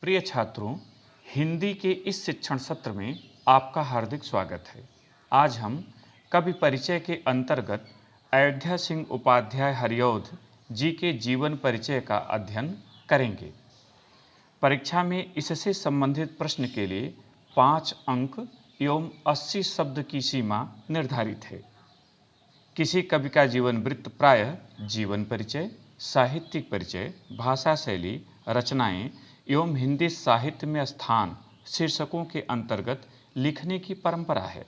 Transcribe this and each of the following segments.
प्रिय छात्रों, हिंदी के इस शिक्षण सत्र में आपका हार्दिक स्वागत है। आज हम कवि परिचय के अंतर्गत अयोध्या सिंह उपाध्याय हरिऔध जी के जीवन परिचय का अध्ययन करेंगे। परीक्षा में इससे संबंधित प्रश्न के लिए 5 अंक एवं 80 शब्द की सीमा निर्धारित है। किसी कवि का जीवन वृत्त प्रायः जीवन परिचय, साहित्यिक परिचय, भाषा शैली, रचनाएं एवं हिंदी साहित्य में स्थान शीर्षकों के अंतर्गत लिखने की परंपरा है।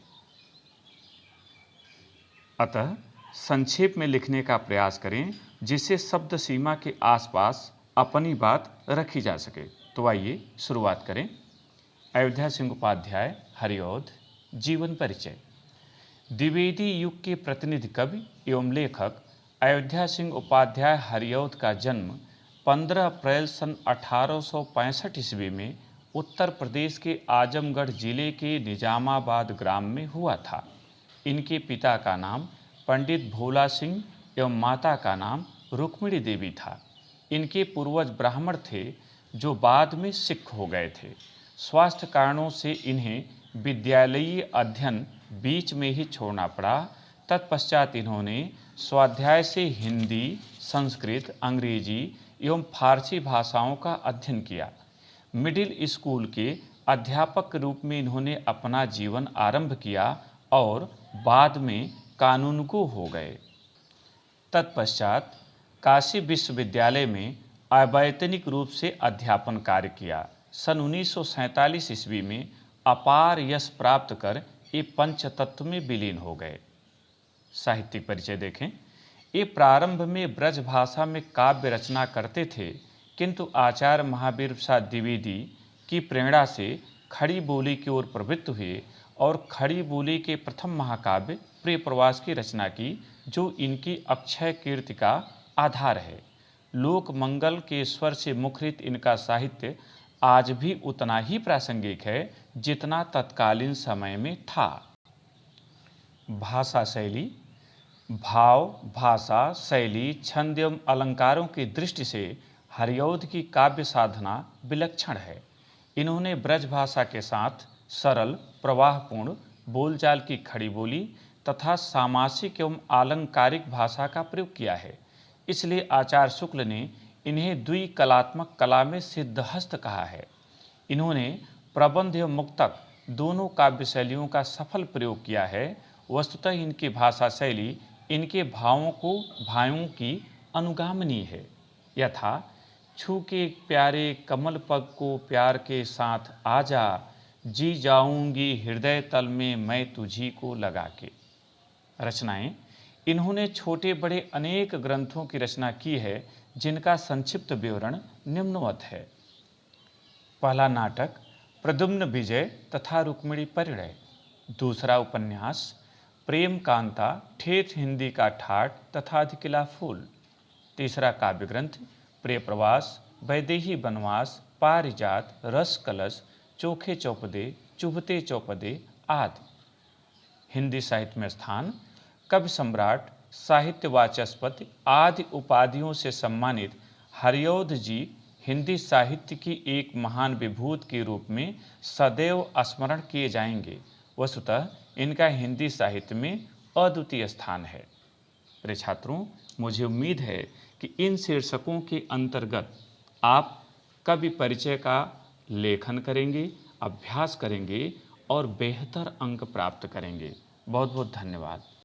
अतः संक्षेप में लिखने का प्रयास करें जिससे शब्द सीमा के आसपास अपनी बात रखी जा सके। तो आइए शुरुआत करें। अयोध्या सिंह उपाध्याय हरिऔध जीवन परिचय। द्विवेदी युग के प्रतिनिधि कवि एवं लेखक अयोध्या सिंह उपाध्याय हरिऔध का जन्म 15 अप्रैल सन 1865 ईस्वी में उत्तर प्रदेश के आजमगढ़ जिले के निजामाबाद ग्राम में हुआ था। इनके पिता का नाम पंडित भोला सिंह एवं माता का नाम रुक्मिणी देवी था। इनके पूर्वज ब्राह्मण थे जो बाद में सिख हो गए थे। स्वास्थ्य कारणों से इन्हें विद्यालयीय अध्ययन बीच में ही छोड़ना पड़ा। तत्पश्चात इन्होंने स्वाध्याय से हिंदी, संस्कृत, अंग्रेजी एवं फारसी भाषाओं का अध्ययन किया। मिडिल स्कूल के अध्यापक के रूप में इन्होंने अपना जीवन आरंभ किया और बाद में कानूनगो हो गए। तत्पश्चात काशी विश्वविद्यालय में अवैतनिक रूप से अध्यापन कार्य किया। सन 1947 ईस्वी में अपार यश प्राप्त कर ये पंचतत्व में विलीन हो गए। साहित्यिक परिचय देखें। ये प्रारंभ में ब्रज भाषा में काव्य रचना करते थे, किंतु आचार्य महावीर प्रसाद द्विवेदी की प्रेरणा से खड़ी बोली की ओर प्रवृत्त हुए और खड़ी बोली के प्रथम महाकाव्य प्रिय प्रवास की रचना की, जो इनकी अक्षय कीर्ति का आधार है। लोक मंगल के स्वर से मुखरित इनका साहित्य आज भी उतना ही प्रासंगिक है जितना तत्कालीन समय में था। भाषा शैली। भाव, भाषा, शैली, छंद एवं अलंकारों की दृष्टि से हरिऔध की काव्य साधना विलक्षण है। इन्होंने ब्रज भाषा के साथ सरल, प्रवाहपूर्ण बोलचाल की खड़ी बोली तथा सामासिक एवं आलंकारिक भाषा का प्रयोग किया है। इसलिए आचार्य शुक्ल ने इन्हें द्विकलात्मक कला में सिद्धहस्त कहा है। इन्होंने प्रबंध एवं मुक्तक दोनों काव्य शैलियों का सफल प्रयोग किया है। वस्तुतः इनकी भाषा शैली इनके भावों की अनुगामिनी है। यथा छू के प्यारे कमल पग को प्यार के साथ आजा, जी जाऊंगी हृदय तल में मैं तुझी को लगा के। रचनाएं। इन्होंने छोटे बड़े अनेक ग्रंथों की रचना की है जिनका संक्षिप्त विवरण निम्नवत है। पहला नाटक प्रद्युम्न विजय तथा रुक्मिणी परिणय। दूसरा उपन्यास प्रेम कांता, ठेठ हिंदी का ठाठ तथा अधिकिला फूल। तीसरा काव्य ग्रंथ प्रिय प्रवास, वैदेही वनवास, पारिजात, रस कलश, चोखे चौपदे, चुभते चौपदे आदि। हिंदी साहित्य में स्थान। कवि सम्राट, साहित्य वाचस्पति आदि उपाधियों से सम्मानित हरिऔध जी हिंदी साहित्य की एक महान विभूति के रूप में सदैव स्मरण किए जाएंगे। वस्तुतः इनका हिंदी साहित्य में अद्वितीय स्थान है। प्रिय छात्रों, मुझे उम्मीद है कि इन शीर्षकों के अंतर्गत आप कवि परिचय का लेखन करेंगे, अभ्यास करेंगे और बेहतर अंक प्राप्त करेंगे। बहुत बहुत धन्यवाद।